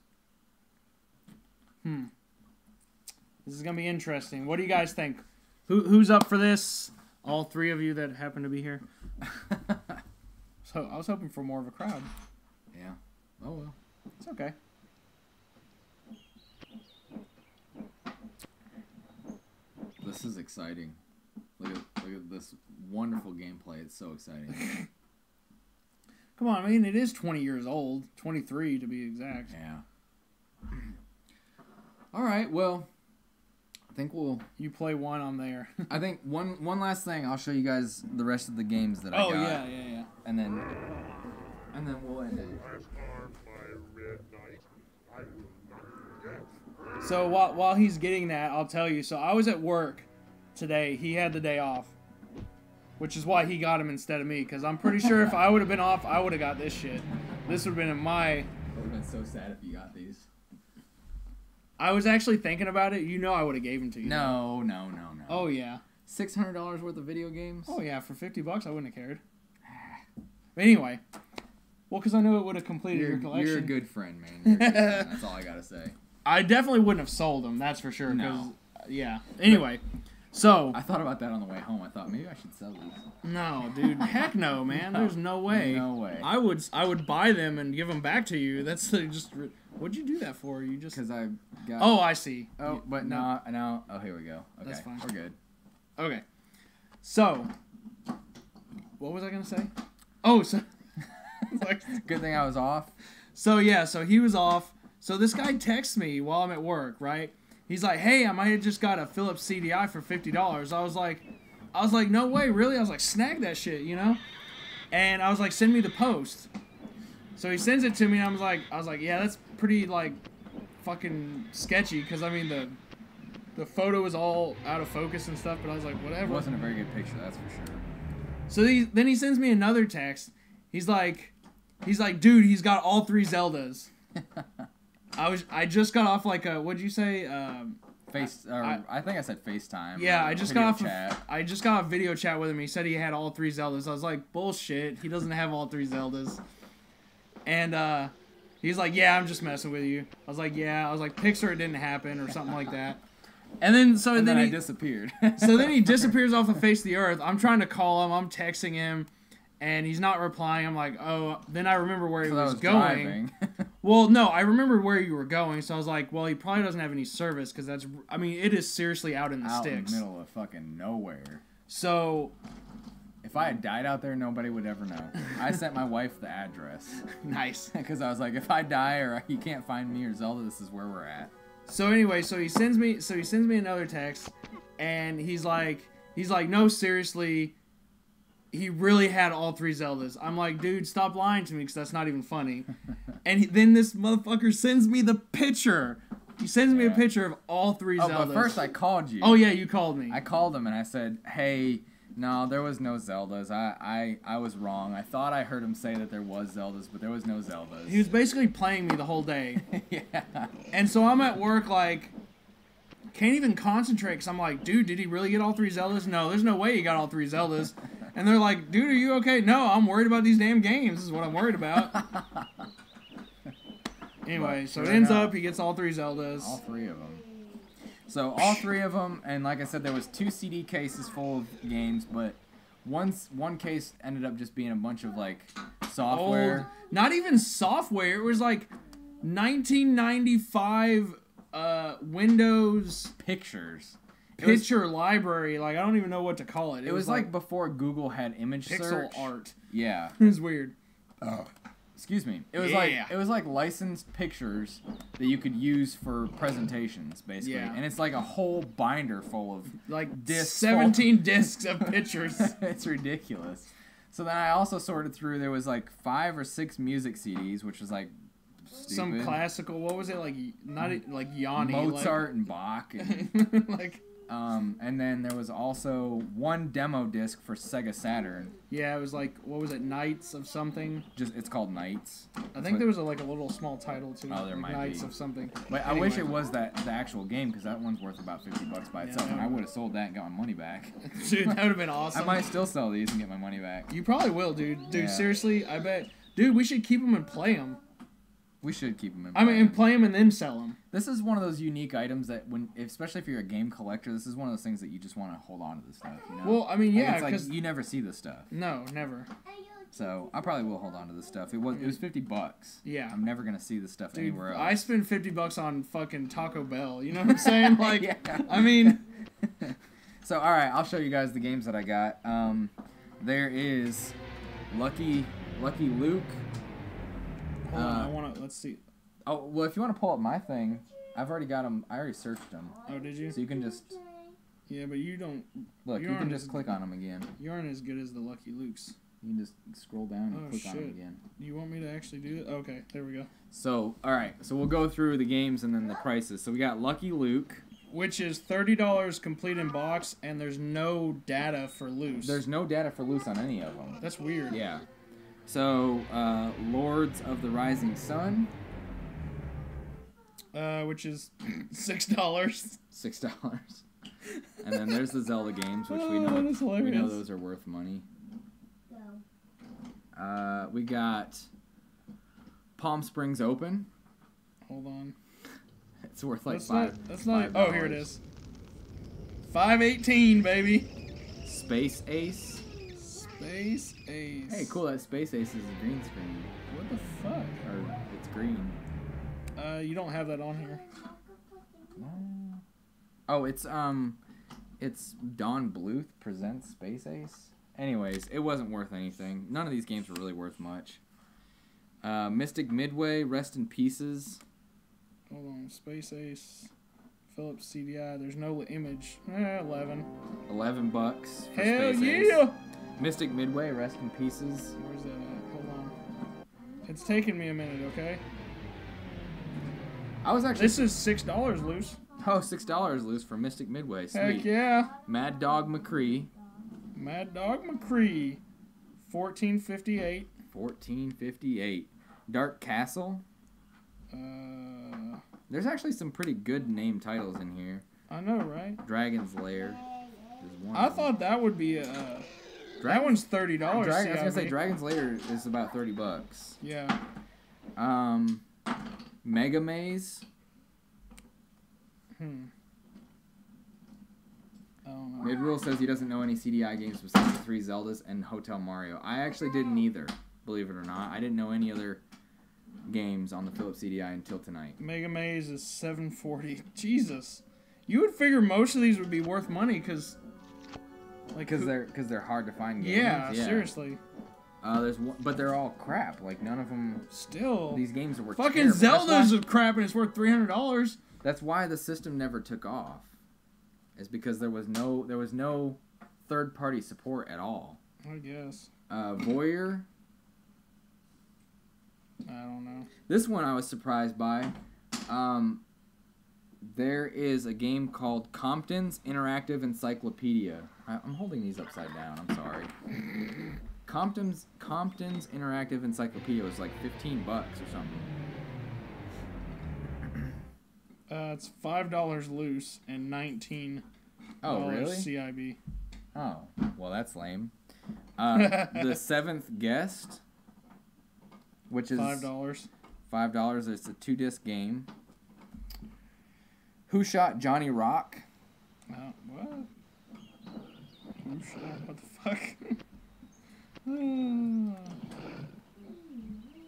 This is gonna be interesting. What do you guys think? Who's up for this? All 3 of you that happen to be here. So I was hoping for more of a crowd. Yeah. Oh, well. It's okay. This is exciting. Look at this wonderful gameplay. It's so exciting. Come on, I mean, it is 20 years old. 23 to be exact. Yeah. All right, well, I think we'll... You play one, I'm there. I think one last thing. I'll show you guys the rest of the games that I got. Oh, yeah. And then we'll end it. So while he's getting that, I'll tell you. So I was at work today. He had the day off, which is why he got him instead of me. Because I'm pretty sure if I would have been off, I would have got this shit. This would have been in my... It would have been so sad if you got these. I was actually thinking about it. You know I would have gave them to you. No. Oh, yeah. $600 worth of video games? Oh, yeah. For $50, I wouldn't have cared. But anyway. Well, because I knew it would have completed your collection. You're a good friend, man. You're a good friend. That's all I got to say. I definitely wouldn't have sold them, that's for sure. No. Yeah. Anyway, so... I thought about that on the way home. I thought maybe I should sell these. No, dude. Heck no, man. No. There's no way. No way. I would buy them and give them back to you. That's just... What'd you do that for? You just... Because I got... Oh, I see. Oh, but no. Oh, here we go. Okay, That's fine. We're good. Okay. So... What was I going to say? Oh, so... Good thing I was off. So, yeah. So, he was off. So, this guy texts me while I'm at work, right? He's like, hey, I might have just got a Philips CDI for $50. I was like, no way, really? I was like, snag that shit, you know? And I was like, send me the post. So he sends it to me, and I was like, yeah, that's pretty, like, fucking sketchy, because, I mean, the photo is all out of focus and stuff, but I was like, whatever. It wasn't a very good picture, that's for sure. So then he sends me another text. He's like, dude, he's got all 3 Zeldas. I just got off like a, what'd you say? I think I said FaceTime. Yeah, I just got off. Chat. I just got a video chat with him. He said he had all 3 Zeldas. I was like, bullshit. He doesn't have all 3 Zeldas. And he's like, yeah, I'm just messing with you. I was like, yeah. I was like, Pixar, it didn't happen or something like that. And then I he disappeared. So then he disappears off the face of the earth. I'm trying to call him. I'm texting him, and he's not replying. I'm like, oh. Then I remember where he was going. Well, no, I remember where you were going, so I was like, well, he probably doesn't have any service, because it is seriously out in the sticks. In the middle of fucking nowhere. So, If I had died out there, nobody would ever know. I sent my wife the address. Nice. Because I was like, if I die or you can't find me or Zelda, this is where we're at. So anyway, he sends me another text, and he's like, no, seriously, he really had all 3 Zeldas. I'm like, dude, stop lying to me, because that's not even funny. And then this motherfucker sends me the picture. He sends me a picture of all 3 Zeldas. But first I called you. Oh yeah, you called me. I called him and I said, hey, no, there was no Zeldas. I was wrong. I thought I heard him say that there was Zeldas, but there was no Zeldas. He was basically playing me the whole day. Yeah. And so I'm at work, like, can't even concentrate, because I'm like, dude, did he really get all 3 Zeldas? No, there's no way he got all 3 Zeldas. And they're like, dude, are you okay? No, I'm worried about these damn games. This is what I'm worried about. Anyway, so it ends up he gets all 3 Zeldas. All 3 of them. So all 3 of them, and like I said, there was 2 CD cases full of games, but one case ended up just being a bunch of like software. Old, not even software. It was like 1995 Windows picture library. Like, I don't even know what to call it. It was like before Google had image pixel search. art. Yeah. It was weird. Oh. Excuse me. It was like licensed pictures that you could use for presentations, basically. Yeah. And it's like a whole binder full of like discs. 17 discs of pictures. It's ridiculous. So then I also sorted through. There was like 5 or 6 music CDs, which was like stupid. Some classical. What was it like? Not like Yanni. Mozart and Bach. And, like. And then there was also 1 demo disc for Sega Saturn. Yeah, it was like, what was it, Knights of something? It's called Knights. I think there was a little small title too. Oh, there like might Knights be. of something. But anyway. I wish it was the actual game, because that one's worth about $50 by itself, and I would have sold that and got my money back. Dude, that would have been awesome. I might still sell these and get my money back. You probably will, dude. Dude, Yeah. seriously, I bet. Dude, we should keep them and play them. We should keep them in. I mean, and play them and then sell them. This is one of those unique items that, especially if you're a game collector, this is one of those things that you just want to hold on to this stuff. You know? Well, I mean, yeah, because because you never see this stuff. No, never. So I probably will hold on to this stuff. It was $50. Yeah. I'm never gonna see this stuff Dude, anywhere else. I spend $50 on fucking Taco Bell. You know what I'm saying? Like, Yeah. I mean. So all right, I'll show you guys the games that I got. There is Lucky Luke. Hold on, I wanna. Let's see. Oh well, if you want to pull up my thing, I've already got them. I already searched them. Oh, did you? So you can just Yeah, but you don't. look. You You can aren't just as- click on them again. You aren't as good as the Lucky Lukes. You can just scroll down and Oh, click on them shit. again. You want me to actually do it? Okay, there we go. So, alright, so we'll go through the games and then the prices. So we got Lucky Luke. Which is $30 complete in box, and there's no data for loose. There's no data for loose on any of them. That's weird. Yeah. So, Lords of the Rising Sun. Which is $6. $6. And then there's the Zelda games, which we Oh, know that is hilarious. those are worth money. We got Palm Springs Open. Hold on. It's worth like That's not. $5. Oh, here it is. $5.18, baby. Space Ace. Space Ace. Hey, cool. That Space Ace is a green screen, What the fuck? or it's green. You don't have that on here. Oh, it's Don Bluth presents Space Ace. Anyways, it wasn't worth anything. None of these games were really worth much. Mystic Midway, Rest in Pieces. Hold on. Space Ace. Philips CDI. There's no image. 11. $11 for Hell Space yeah! Ace. Mystic Midway, Rest in Pieces. Where's that at? Hold on. It's taking me a minute, okay? I was actually This is $6 loose. $6 loose for Mystic Midway. Sweet. Heck yeah. Mad Dog McCree. Mad Dog McCree. $14.58. $14.58. Dark Castle. There's actually some pretty good name titles in here. I know, right? Dragon's Lair is one. I of them. thought that would be that one's $30. I was gonna CIB. say Dragon's Lair is about $30. Yeah. Mega Maze. I don't know. Midrule says he doesn't know any CDI games besides the 3 Zeldas and Hotel Mario. I actually didn't either, believe it or not. I didn't know any other games on the Philips CDI until tonight. Mega Maze is $7.40. Jesus. You would figure most of these would be worth money because Like Because they're hard to find games. yeah, seriously. There's one, but they're all crap. Like none of them. Still, These games are worth. fucking Zelda's a crap and it's worth $300. That's why the system never took off. Is because there was no third-party support at all. I guess. Voyeur. I don't know. This one I was surprised by. There is a game called Compton's Interactive Encyclopedia. I'm holding these upside down. I'm sorry. Compton's Interactive Encyclopedia was like $15 or something. It's $5 loose and $19 really? CIB. Oh, well that's lame. The Seventh Guest, which is $5. $5. It's a 2-disc game. Who Shot Johnny Rock? What? Who shot? What the fuck?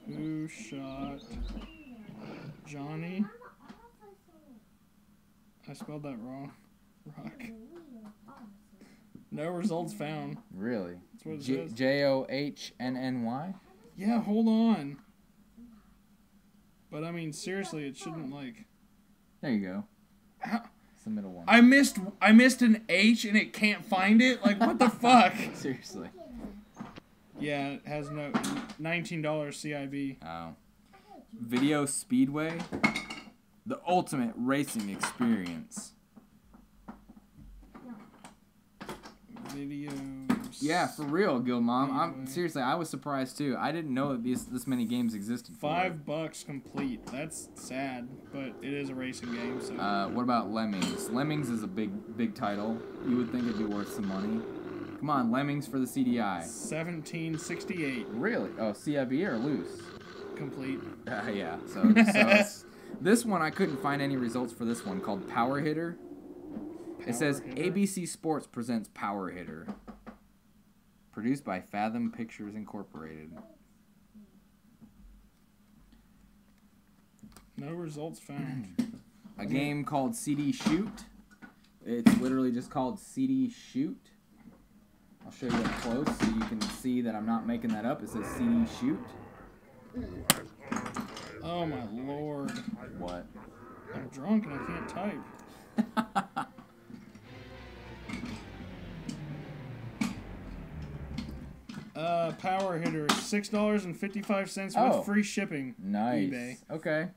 Who shot Johnny? I spelled that wrong. Rock. No results found. Really? That's what it says. Johnnny? Yeah, hold on. But I mean, seriously, it shouldn't like. There you go. How? It's the middle one. I missed an H and it can't find it. Like what the fuck? Seriously. Yeah, it has no $19 CIB. Oh. Video Speedway, the ultimate racing experience. Videos. Yeah, for real, Gilmom. Seriously, I was surprised too. I didn't know that this many games existed. $5 complete. That's sad, but it is a racing game. So. What about Lemmings? Lemmings is a big title. You would think it'd be worth some money. Come on, Lemmings for the CDI. $17.68 Really? Oh, CIB or loose? complete. Yeah. So this one I couldn't find any results for this one called Power Hitter. It says ABC Sports presents Power Hitter. Produced by Fathom Pictures Incorporated. No results found. A game called CD Shoot. It's literally just called CD Shoot. I'll show you up close so you can see that I'm not making that up. It says CD Shoot. Oh my lord. What? I'm drunk and I can't type. Power Hitter, $6.55 with free shipping. Nice. eBay. Okay.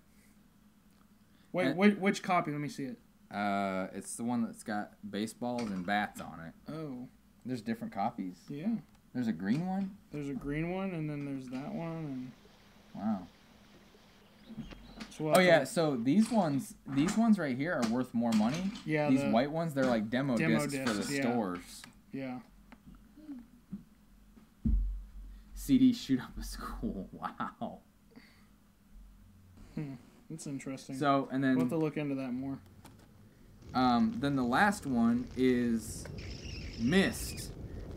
Wait, which copy? Let me see it. It's the one that's got baseballs and bats on it. Oh. There's different copies. Yeah. There's a green one. There's a green one, and then there's that one. Wow. So Oh yeah, so these ones right here are worth more money. Yeah. These white ones, they're like demo discs for the yeah. stores. Yeah. CD Shoot Up a School. Wow. That's interesting. So and then we'll have to look into that more. Then the last one is Myst.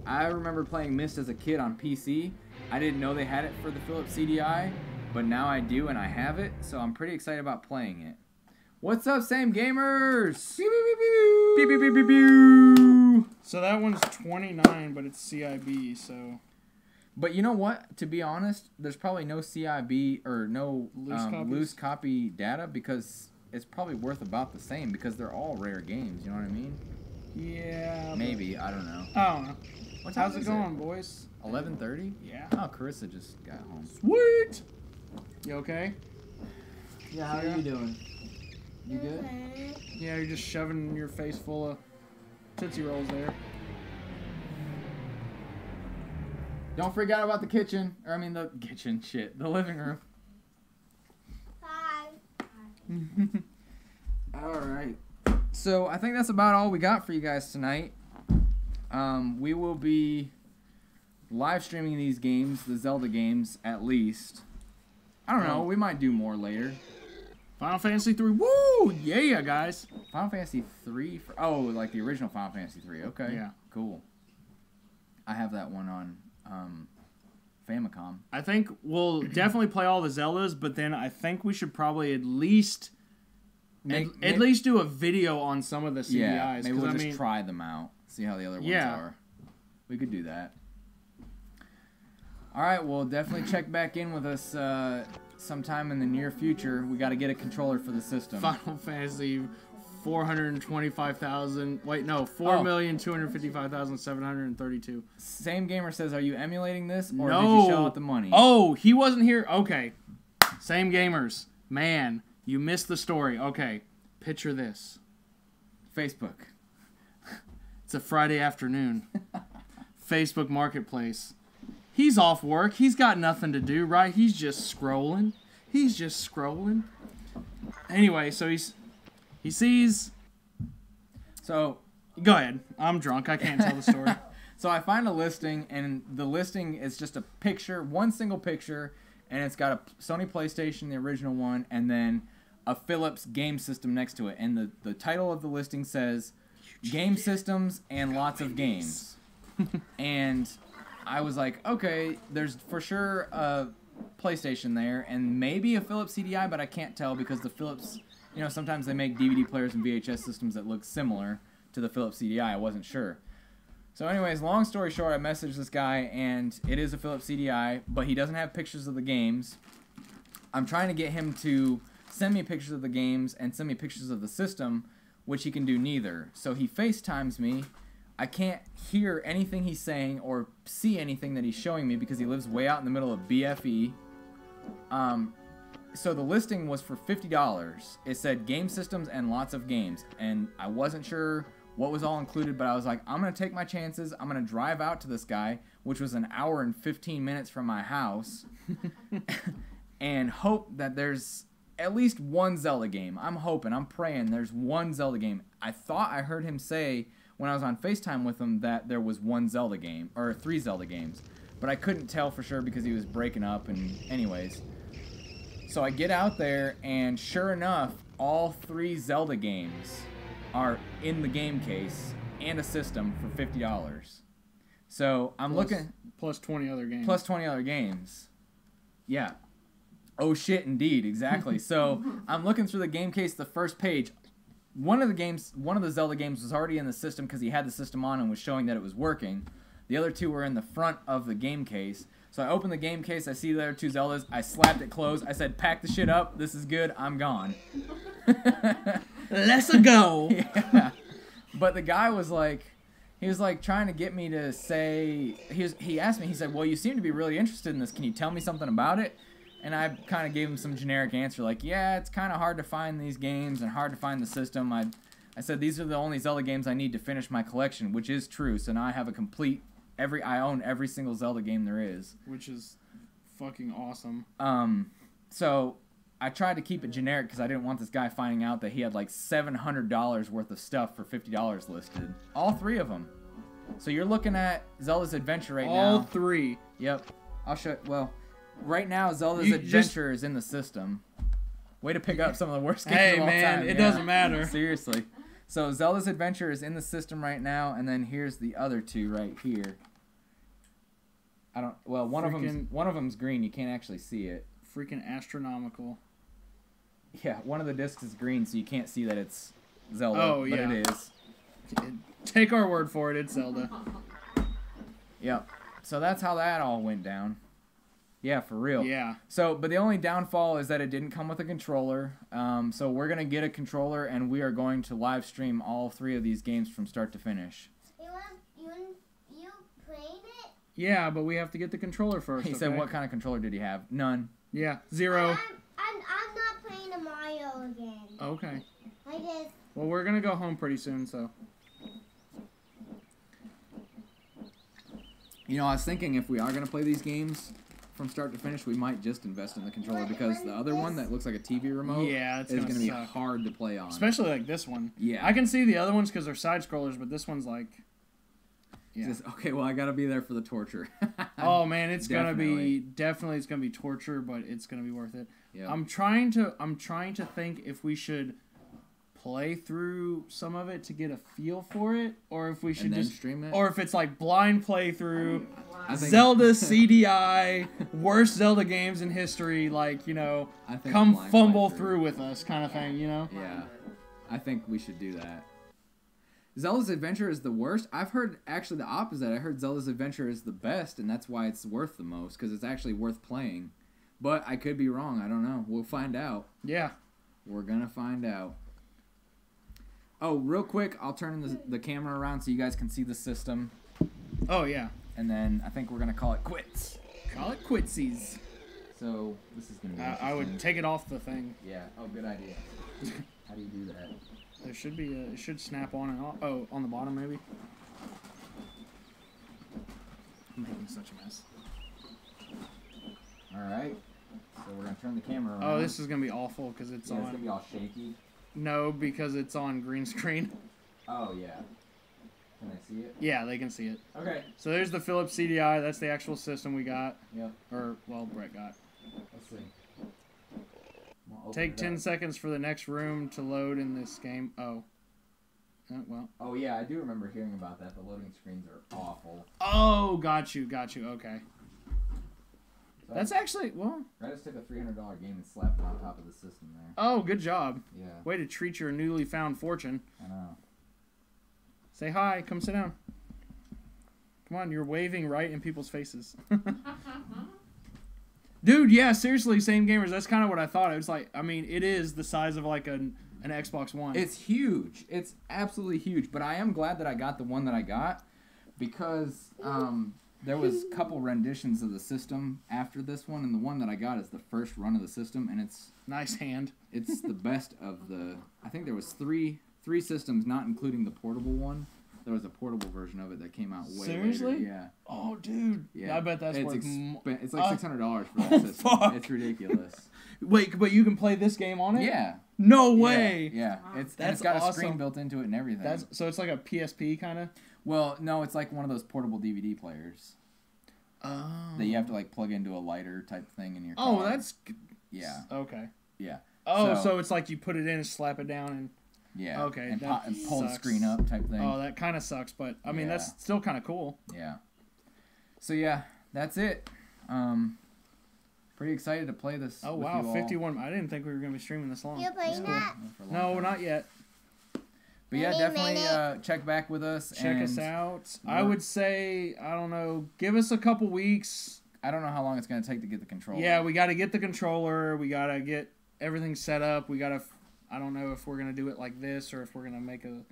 I remember playing Myst as a kid on PC. I didn't know they had it for the Philips CDI, but now I do and I have it, so I'm pretty excited about playing it. What's up, Same Gamers? Pew, pew, pew, pew. Pew, pew, pew, pew, pew. So that one's $29, but it's CIB, so... But you know what? To be honest, there's probably no CIB or no loose copy data because it's probably worth about the same because they're all rare games. You know what I mean? Yeah. Maybe. I don't know. I don't know. How's it going, boys? 11:30? Yeah. Oh, Carissa just got home. Sweet! You okay? Yeah, how are you doing? You good? Yeah, you're just shoving your face full of Tootsie Rolls there. Don't forget about the kitchen. Or, I mean, the kitchen, shit. The living room. Hi. Alright. So, I think that's about all we got for you guys tonight. We will be live streaming these games, the Zelda games, at least. I don't know. We might do more later. Final Fantasy 3. Woo! Yeah, guys. Final Fantasy 3? Like the original Final Fantasy 3. Okay. Yeah. Cool. I have that one on Famicom. I think we'll definitely play all the Zeldas, but then I think we should probably at least do a video on some of the CDIs. Yeah, maybe we'll just try them out. See how the other ones are. We could do that. All right, well, definitely check back in with us sometime in the near future. We got to get a controller for the system. Final Fantasy 425,000. Wait, no, 4,255,732. Same Gamer says, are you emulating this, or No. did you shell out the money? Oh, he wasn't here. Okay. Same Gamers. Man, you missed the story. Okay. Picture this. Facebook. It's a Friday afternoon. Facebook Marketplace. He's off work. He's got nothing to do, right? He's just scrolling. Anyway, so he sees. So, Go ahead. I'm drunk. I can't tell the story. so I find a listing, and the listing is just a picture, one single picture, and it's got a Sony PlayStation, the original one, and then a Philips game system next to it. And the title of the listing says, Game Systems and Lots of Games. And I was like, okay, there's for sure a PlayStation there, and maybe a Philips CDI, but I can't tell because the Philips, sometimes they make DVD players and VHS systems that look similar to the Philips CDI. I wasn't sure. So anyways, long story short, I messaged this guy, and it is a Philips CDI, but he doesn't have pictures of the games. I'm trying to get him to send me pictures of the games and send me pictures of the system, which he can do neither. So he FaceTimes me. I can't hear anything he's saying or see anything that he's showing me because he lives way out in the middle of BFE. So the listing was for $50. It said Game Systems and Lots of Games, and I wasn't sure what was all included, but I was like, I'm going to take my chances. I'm going to drive out to this guy, which was an hour and 15 minutes from my house, and hope that there's at least one Zelda game. I'm hoping, I'm praying there's one Zelda game. I thought I heard him say when I was on FaceTime with him that there was one Zelda game, or 3 Zelda games. But I couldn't tell for sure because he was breaking up, and anyways. So I get out there, and sure enough, all 3 Zelda games are in the game case and a system for $50. So I'm looking... Plus 20 other games. Plus 20 other games. Yeah. Oh shit, indeed, exactly. So I'm looking through the game case, the first page. One of the Zelda games was already in the system because he had the system on and was showing that it was working. The other 2 were in the front of the game case. So I opened the game case, I see the other 2 Zeldas, I slapped it closed, I said, pack the shit up, this is good, I'm gone. Let's go. Yeah. But the guy was like, he was like trying to get me to say, he asked me, he said, well, you seem to be really interested in this, can you tell me something about it? And I kind of gave him some generic answer, like, yeah, it's kind of hard to find these games and hard to find the system. I said, these are the only Zelda games I need to finish my collection, which is true. So now I have a complete, I own every single Zelda game there is. Which is fucking awesome. So I tried to keep it generic because I didn't want this guy finding out that he had like $700 worth of stuff for $50 listed. All 3 of them. So you're looking at Zelda's Adventure right now. All 3. Yep. I'll show, well... Right now, Zelda's Adventure is in the system. Way to pick up some of the worst games of all time. Hey, man, it doesn't matter. Seriously. So, Zelda's Adventure is in the system right now, and then here's the other 2 right here. One of them's green. You can't actually see it. Freaking astronomical. Yeah, one of the discs is green, so you can't see that it's Zelda. Oh, yeah. But it is. Take our word for it, it's Zelda. Yep. So, that's how that all went down. Yeah, for real. Yeah. So, but the only downfall is that it didn't come with a controller. So we're going to get a controller, and we are going to live stream all 3 of these games from start to finish. You played it? Yeah, but we have to get the controller first. He said, what kind of controller did he have? None. Yeah, 0. I'm not playing the Mario again. Okay. I just... Well, we're going to go home pretty soon, so. I was thinking if we are going to play these games from start to finish, we might just invest in the controller because the other one that looks like a TV remote is going to be hard to play on. Especially like this one. Yeah. I can see the other ones because they're side scrollers, but this one's like... Yeah. Okay, well, I got to be there for the torture. Oh, man, it's going to be... Definitely it's going to be torture, but it's going to be worth it. Yep. I'm trying to think if we should play through some of it to get a feel for it, or if we should just stream it, or if it's like blind playthrough. Zelda CDI, worst Zelda games in history, like, come fumble through with us kind of thing, Yeah, I think we should do that. Zelda's Adventure is the worst. I've heard actually the opposite. I heard Zelda's Adventure is the best, and that's why it's worth the most, because it's actually worth playing. But I could be wrong. I don't know. We'll find out. Yeah. We're going to find out. Oh, real quick, I'll turn the camera around so you guys can see the system. Oh, yeah. And then I think we're going to call it quits. Call it quitsies. So this is going to be I would take it off the thing. Yeah. Oh, good idea. How do you do that? There should be it should snap on and off. Oh, on the bottom maybe. I'm making such a mess. All right. So we're going to turn the camera around. Oh, this is going to be awful because it's yeah, on. It's going to be all shaky. No, because it's on green screen. Oh, yeah. Can I see it? Yeah, they can see it. Okay. So there's the Philips CDI. That's the actual system we got. Yep. Or, well, Brett got. Let's see. We'll Take 10 seconds for the next room to load in this game. Oh. Well. Oh, yeah, I do remember hearing about that. The loading screens are awful. Oh, got you. Okay. So That's actually, well. I just took a $300 game and slapped it on top of the system there. Oh, good job. Yeah. Way to treat your newly found fortune. I know. Say hi. Come sit down. Come on, you're waving right in people's faces. Dude, yeah, seriously, same gamers. That's kind of what I thought. It was like, I mean, it is the size of like an Xbox One. It's huge. It's absolutely huge. But I am glad that I got the one that I got because there was a couple renditions of the system after this one, and the one that I got is the first run of the system, and it's nice hand. It's the best of the. I think there was three systems, not including the portable one. There was a portable version of it that came out way Seriously? later. Yeah. Oh, dude. Yeah. I bet that's worth. It's like $600 for that oh, system. fuck. It's ridiculous. Wait, but you can play this game on it? Yeah. No way. Yeah. It's That's got awesome. a screen built into it and everything. So it's like a PSP kind of. Well, no, it's like one of those portable DVD players. Oh. That you have to like plug into a lighter type thing in your car. Oh, that's. Yeah. Okay. Yeah. Oh, so it's like you put it in and slap it down and. Yeah. Okay. And, that and pull the sucks. screen up type thing. Oh, that kind of sucks, but I mean that's still kind of cool. Yeah. So yeah, that's it. Pretty excited to play this. Oh with wow, you all. 51. I didn't think we were gonna be streaming this long. You're playing that? For a long No, time. not yet. But yeah, Any definitely minute. check back with us. Check us out. I would say, I don't know, give us a couple weeks. I don't know how long it's going to take to get the controller. Yeah, we got to get the controller. We got to get everything set up. We got to, I don't know if we're going to do it like this or if we're going to make a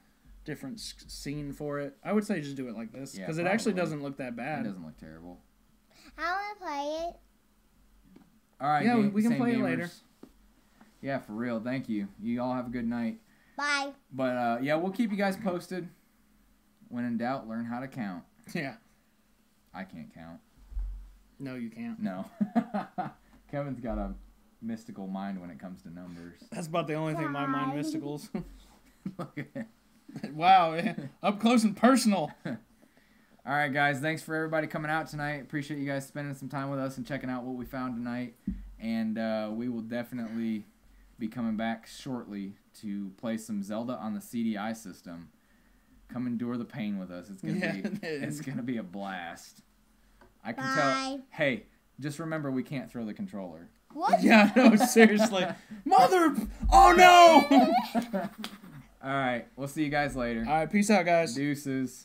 different scene for it. I would say just do it like this because it actually doesn't look that It bad. doesn't look terrible. I want to play it. All right. Yeah, we can same play it gamers. later. Yeah, for real. Thank you. You all have a good night. Bye. But yeah, we'll keep you guys posted. When in doubt, learn how to count. Yeah. I can't count. No, you can't. No. Kevin's got a mystical mind when it comes to numbers. That's about the only thing my mind Bye. mysticals. Look at it. Wow, up close and personal. All right, guys. Thanks for everybody coming out tonight. Appreciate you guys spending some time with us and checking out what we found tonight. And we will definitely be coming back shortly to play some Zelda on the CDI system. Come endure the pain with us. It's gonna be a blast. I can tell. Hey, just remember we can't throw the controller. What? Yeah, no, seriously. Mother! Oh no! All right, we'll see you guys later. All right, peace out, guys. Deuces.